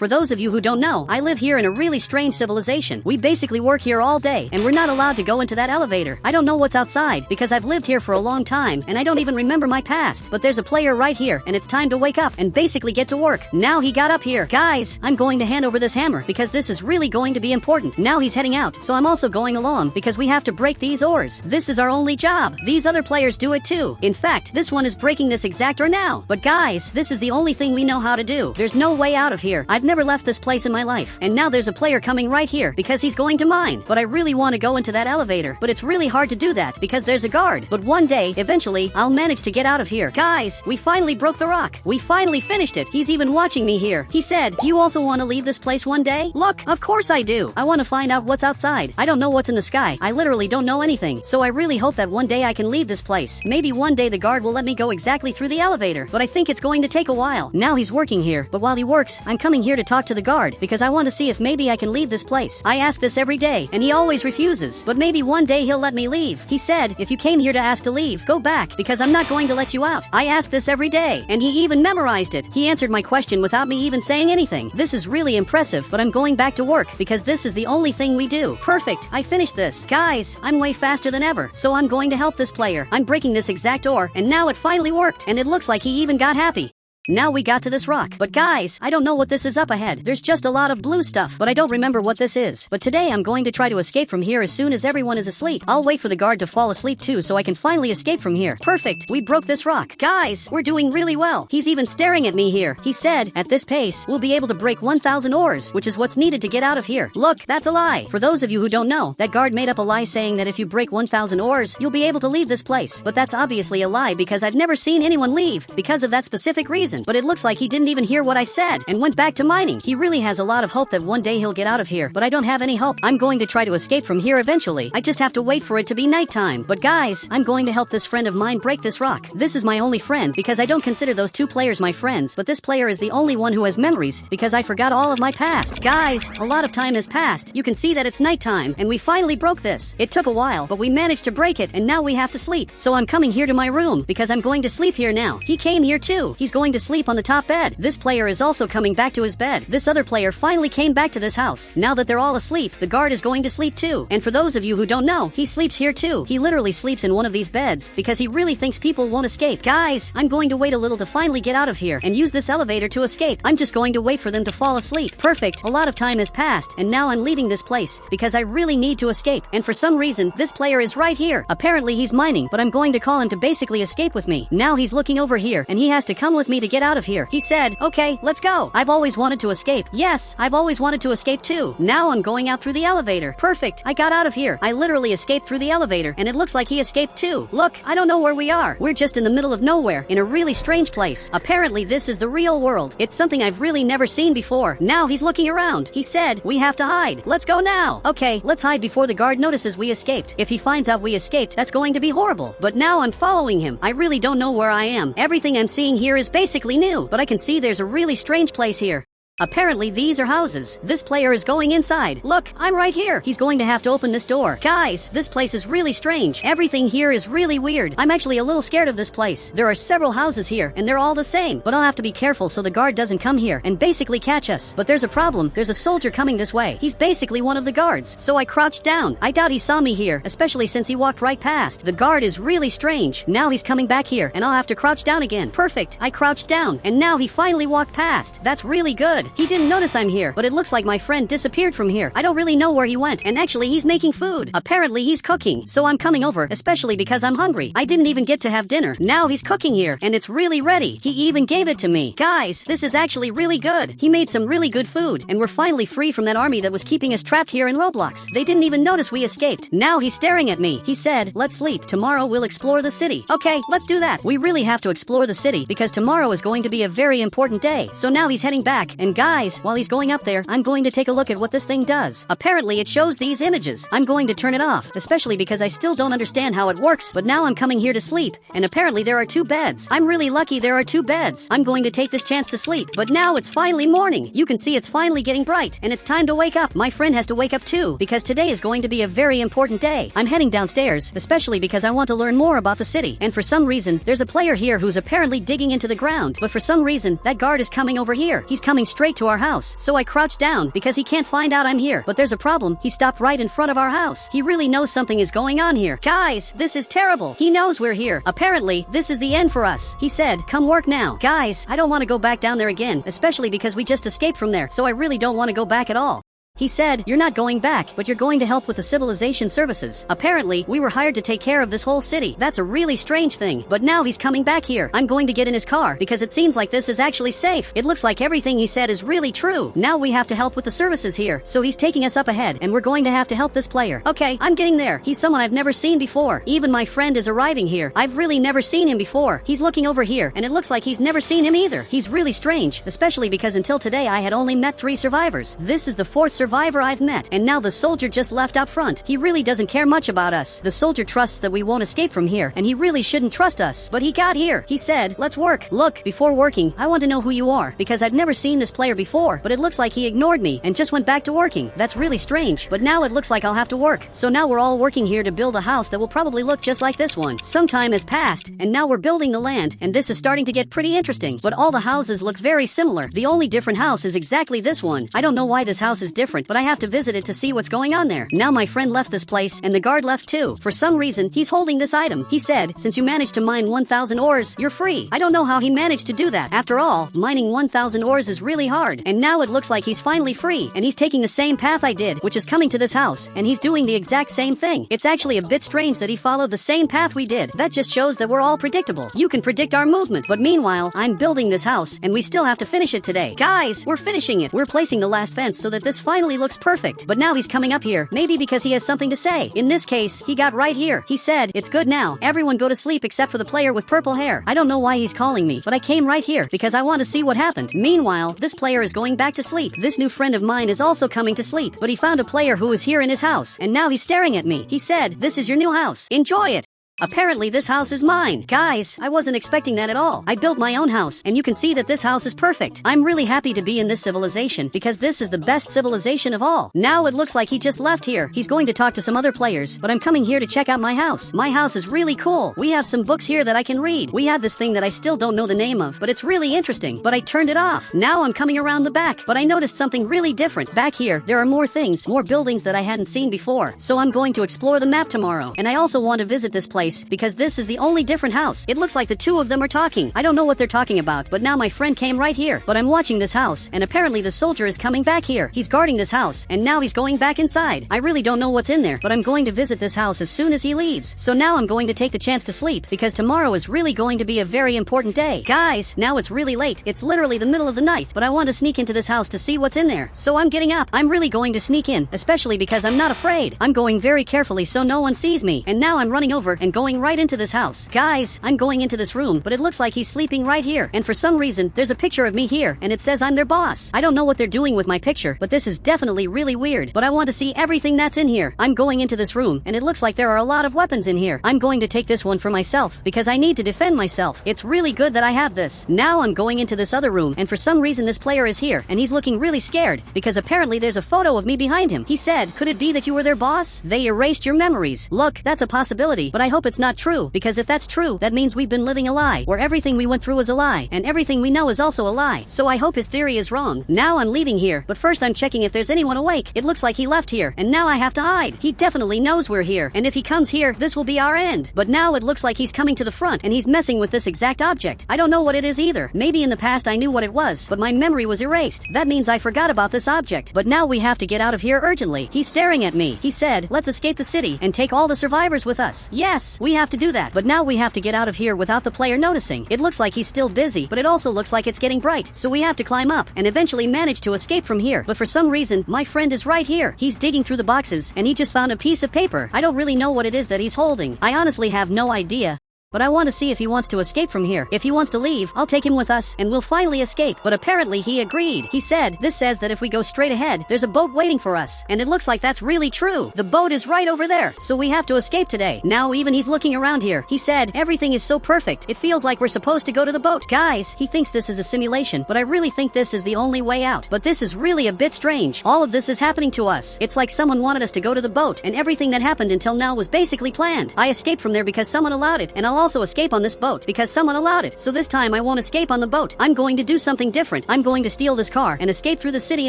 For those of you who don't know, I live here in a really strange civilization. We basically work here all day, and we're not allowed to go into that elevator. I don't know what's outside, because I've lived here for a long time, and I don't even remember my past. But there's a player right here, and it's time to wake up and basically get to work. Now he got up here. Guys, I'm going to hand over this hammer, because this is really going to be important. Now he's heading out, so I'm also going along, because we have to break these ores. This is our only job. These other players do it too. In fact, this one is breaking this exactor now. But guys, this is the only thing we know how to do. There's no way out of here. I've never left this place in my life. And now there's a player coming right here, because he's going to mine. But I really want to go into that elevator. But it's really hard to do that, because there's a guard. But one day, eventually, I'll manage to get out of here. Guys, we finally broke the rock. We finally finished it. He's even watching me here. He said, do you also want to leave this place one day? Look, of course I do. I want to find out what's outside. I don't know what's in the sky. I literally don't know anything. So I really hope that one day I can leave this place. Maybe one day the guard will let me go exactly through the elevator. But I think it's going to take a while. Now he's working here. But while he works, I'm coming here to talk to the guard, because I want to see if maybe I can leave this place. I ask this every day, and he always refuses. But maybe one day he'll let me leave. He said, if you came here to ask to leave, go back, because I'm not going to let you out. I ask this every day, and he even memorized it. He answered my question without me even saying anything. This is really impressive, but I'm going back to work, because this is the only thing we do. Perfect, I finished this. Guys, I'm way faster than ever, so I'm going to help this player. I'm breaking this exact ore, and now it finally worked, and it looks like he even got happy. Now we got to this rock. But guys, I don't know what this is up ahead. There's just a lot of blue stuff, but I don't remember what this is. But today I'm going to try to escape from here as soon as everyone is asleep. I'll wait for the guard to fall asleep too, so I can finally escape from here. Perfect, we broke this rock. Guys, we're doing really well. He's even staring at me here. He said, at this pace, we'll be able to break 1,000 ores, which is what's needed to get out of here. Look, that's a lie. For those of you who don't know, that guard made up a lie saying that if you break 1,000 ores, you'll be able to leave this place. But that's obviously a lie, because I've never seen anyone leave because of that specific reason. But it looks like he didn't even hear what I said and went back to mining. He really has a lot of hope that one day he'll get out of here, but I don't have any hope. I'm going to try to escape from here eventually. I just have to wait for it to be nighttime. But guys, I'm going to help this friend of mine break this rock. This is my only friend, because I don't consider those two players my friends, but this player is the only one who has memories, because I forgot all of my past. Guys, a lot of time has passed. You can see that it's nighttime, and we finally broke this. It took a while, but we managed to break it, and now we have to sleep. So I'm coming here to my room, because I'm going to sleep here now. He came here too. He's going to sleep on the top bed. This player is also coming back to his bed. This other player finally came back to this house. Now that they're all asleep, the guard is going to sleep too. And for those of you who don't know, he sleeps here too. He literally sleeps in one of these beds, because he really thinks people won't escape. Guys, I'm going to wait a little to finally get out of here and use this elevator to escape. I'm just going to wait for them to fall asleep. Perfect, a lot of time has passed, and now I'm leaving this place, because I really need to escape. And for some reason, this player is right here. Apparently he's mining, but I'm going to call him to basically escape with me. Now he's looking over here, and he has to come with me to get out of here. He said, okay, let's go. I've always wanted to escape. Yes, I've always wanted to escape too. Now I'm going out through the elevator. Perfect, I got out of here. I literally escaped through the elevator, and it looks like he escaped too. Look, I don't know where we are. We're just in the middle of nowhere, in a really strange place. Apparently this is the real world. It's something I've really never seen before. Now he's looking around. He said, we have to hide. Let's go now. Okay, let's hide before the guard notices we escaped. If he finds out we escaped, that's going to be horrible. But now I'm following him. I really don't know where I am. Everything I'm seeing here is basically new, but I can see there's a really strange place here. Apparently these are houses. This player is going inside. Look, I'm right here. He's going to have to open this door. Guys, this place is really strange. Everything here is really weird. I'm actually a little scared of this place. There are several houses here, and they're all the same. But I'll have to be careful so the guard doesn't come here and basically catch us. But there's a problem. There's a soldier coming this way. He's basically one of the guards. So I crouched down. I doubt he saw me here, especially since he walked right past. The guard is really strange. Now he's coming back here, and I'll have to crouch down again. Perfect. I crouched down, and now he finally walked past. That's really good. He didn't notice I'm here, but it looks like my friend disappeared from here. I don't really know where he went, and actually he's making food. Apparently he's cooking, so I'm coming over, especially because I'm hungry. I didn't even get to have dinner. Now he's cooking here, and it's really ready. He even gave it to me. Guys, this is actually really good. He made some really good food, and we're finally free from that army that was keeping us trapped here in Roblox. They didn't even notice we escaped. Now he's staring at me. He said, let's sleep. Tomorrow we'll explore the city. Okay, let's do that. We really have to explore the city, because tomorrow is going to be a very important day. So now he's heading back, and guys, while he's going up there, I'm going to take a look at what this thing does. Apparently it shows these images. I'm going to turn it off, especially because I still don't understand how it works, but now I'm coming here to sleep, and apparently there are 2 beds. I'm really lucky there are 2 beds. I'm going to take this chance to sleep, but now it's finally morning. You can see it's finally getting bright, and it's time to wake up. My friend has to wake up too, because today is going to be a very important day. I'm heading downstairs, especially because I want to learn more about the city, and for some reason, there's a player here who's apparently digging into the ground, but for some reason, that guard is coming over here. He's coming straight straight to our house. So I crouched down because he can't find out I'm here. But there's a problem. He stopped right in front of our house. He really knows something is going on here. Guys, this is terrible. He knows we're here. Apparently, this is the end for us. He said, come work now. Guys, I don't want to go back down there again, especially because we just escaped from there. So I really don't want to go back at all. He said, you're not going back, but you're going to help with the civilization services. Apparently, we were hired to take care of this whole city. That's a really strange thing. But now he's coming back here. I'm going to get in his car because it seems like this is actually safe. It looks like everything he said is really true. Now we have to help with the services here. So he's taking us up ahead and we're going to have to help this player. Okay, I'm getting there. He's someone I've never seen before. Even my friend is arriving here. I've really never seen him before. He's looking over here and it looks like he's never seen him either. He's really strange, especially because until today I had only met 3 survivors. This is the 4th survivor I've met. And now the soldier just left out front. He really doesn't care much about us. The soldier trusts that we won't escape from here, and he really shouldn't trust us. But he got here. He said, let's work. Look, before working, I want to know who you are, because I've never seen this player before, but it looks like he ignored me and just went back to working. That's really strange. But now it looks like I'll have to work. So now we're all working here to build a house that will probably look just like this one. Some time has passed, and now we're building the land, and this is starting to get pretty interesting. But all the houses look very similar. The only different house is exactly this one. I don't know why this house is different, but I have to visit it to see what's going on there. Now my friend left this place and the guard left too. For some reason, he's holding this item. He said, since you managed to mine 1,000 ores, you're free. I don't know how he managed to do that. After all, mining 1,000 ores is really hard. And now it looks like he's finally free. And he's taking the same path I did, which is coming to this house. And he's doing the exact same thing. It's actually a bit strange that he followed the same path we did. That just shows that we're all predictable. You can predict our movement. But meanwhile, I'm building this house and we still have to finish it today. Guys, we're finishing it. We're placing the last fence so that this finally looks perfect. But now he's coming up here. Maybe because he has something to say. In this case, he got right here. He said, it's good now. Everyone go to sleep except for the player with purple hair. I don't know why he's calling me, but I came right here because I want to see what happened. Meanwhile, this player is going back to sleep. This new friend of mine is also coming to sleep, but he found a player who was here in his house, and now he's staring at me. He said, this is your new house. Enjoy it. Apparently this house is mine. Guys, I wasn't expecting that at all. I built my own house, and you can see that this house is perfect. I'm really happy to be in this civilization, because this is the best civilization of all. Now it looks like he just left here. He's going to talk to some other players, but I'm coming here to check out my house. My house is really cool. We have some books here that I can read. We have this thing that I still don't know the name of, but it's really interesting. But I turned it off. Now I'm coming around the back, but I noticed something really different. Back here, there are more things, more buildings that I hadn't seen before. So I'm going to explore the map tomorrow. And I also want to visit this place, because this is the only different house. It looks like the two of them are talking. I don't know what they're talking about, but now my friend came right here. But I'm watching this house, and apparently the soldier is coming back here. He's guarding this house, and now he's going back inside. I really don't know what's in there, but I'm going to visit this house as soon as he leaves. So now I'm going to take the chance to sleep, because tomorrow is really going to be a very important day. Guys, now it's really late. It's literally the middle of the night, but I want to sneak into this house to see what's in there. So I'm getting up. I'm really going to sneak in, especially because I'm not afraid. I'm going very carefully so no one sees me. And now I'm running over and going right into this house. Guys, I'm going into this room, but it looks like he's sleeping right here. And for some reason, there's a picture of me here, and it says I'm their boss. I don't know what they're doing with my picture, but this is definitely really weird. But I want to see everything that's in here. I'm going into this room, and it looks like there are a lot of weapons in here. I'm going to take this one for myself, because I need to defend myself. It's really good that I have this. Now I'm going into this other room, and for some reason this player is here, and he's looking really scared, because apparently there's a photo of me behind him. He said, could it be that you were their boss? They erased your memories. Look, that's a possibility, but I hope it's not true, because if that's true, that means we've been living a lie, where everything we went through is a lie, and everything we know is also a lie. So I hope his theory is wrong. Now I'm leaving here, but first I'm checking if there's anyone awake. It looks like he left here, and now I have to hide. He definitely knows we're here, and if he comes here, this will be our end. But now it looks like he's coming to the front, and he's messing with this exact object. I don't know what it is either. Maybe in the past I knew what it was, but my memory was erased. That means I forgot about this object. But now we have to get out of here urgently. He's staring at me. He said, let's escape the city and take all the survivors with us. Yes, we have to do that, but now we have to get out of here without the player noticing. It looks like he's still busy, but it also looks like it's getting bright. So we have to climb up and eventually manage to escape from here. But for some reason, my friend is right here. He's digging through the boxes, and he just found a piece of paper. I don't really know what it is that he's holding. I honestly have no idea. But I want to see if he wants to escape from here. If he wants to leave, I'll take him with us, and we'll finally escape. But apparently he agreed. He said, this says that if we go straight ahead, there's a boat waiting for us. And it looks like that's really true. The boat is right over there, so we have to escape today. Now even he's looking around here. He said, everything is so perfect. It feels like we're supposed to go to the boat. Guys, he thinks this is a simulation, but I really think this is the only way out. But this is really a bit strange. All of this is happening to us. It's like someone wanted us to go to the boat, and everything that happened until now was basically planned. I escaped from there because someone allowed it, and I'll also escape on this boat because someone allowed it. So this time I won't escape on the boat. I'm going to do something different. I'm going to steal this car and escape through the city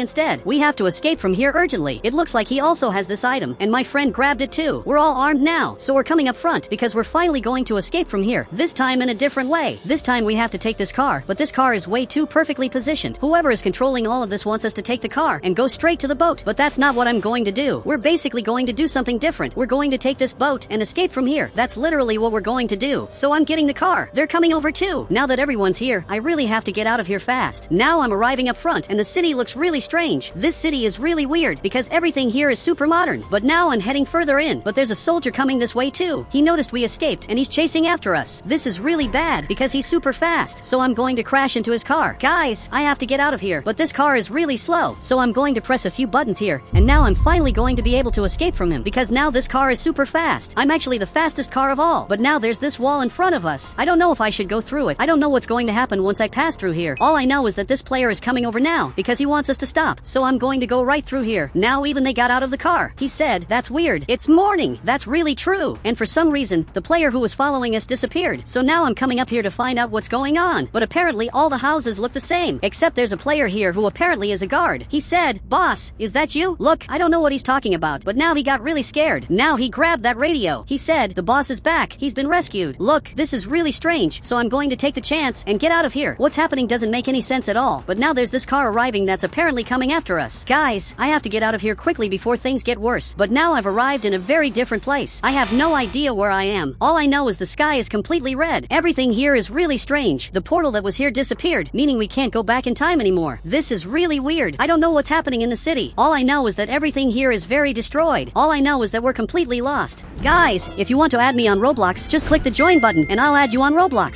instead. We have to escape from here urgently. It looks like he also has this item, and my friend grabbed it too. We're all armed now, so we're coming up front because we're finally going to escape from here. This time in a different way. This time we have to take this car, but this car is way too perfectly positioned. Whoever is controlling all of this wants us to take the car and go straight to the boat, but that's not what I'm going to do. We're basically going to do something different. We're going to take this boat and escape from here. That's literally what we're going to do. So I'm getting the car. They're coming over too. Now that everyone's here, I really have to get out of here fast. Now I'm arriving up front, and the city looks really strange. This city is really weird because everything here is super modern. But now I'm heading further in, but there's a soldier coming this way too. He noticed we escaped, and he's chasing after us. This is really bad because he's super fast, so I'm going to crash into his car. Guys, I have to get out of here, but this car is really slow, so I'm going to press a few buttons here, and now I'm finally going to be able to escape from him because now this car is super fast. I'm actually the fastest car of all, but now there's this wall in front of us. I don't know if I should go through it. I don't know what's going to happen once I pass through here. All I know is that this player is coming over now because he wants us to stop, so I'm going to go right through here. Now even they got out of the car. He said, "That's weird. It's morning." That's really true. And for some reason, the player who was following us disappeared. So now I'm coming up here to find out what's going on. But apparently all the houses look the same, except there's a player here who apparently is a guard. He said, "Boss, is that you?" Look, I don't know what he's talking about, but now he got really scared. Now he grabbed that radio. He said, "The boss is back. He's been rescued." Look, this is really strange, so I'm going to take the chance and get out of here. What's happening doesn't make any sense at all, but now there's this car arriving that's apparently coming after us. Guys, I have to get out of here quickly before things get worse. But now I've arrived in a very different place. I have no idea where I am. All I know is the sky is completely red. Everything here is really strange. The portal that was here disappeared, meaning we can't go back in time anymore. This is really weird. I don't know what's happening in the city. All I know is that everything here is very destroyed. All I know is that we're completely lost. Guys, if you want to add me on Roblox, just click the join button and I'll add you on Roblox.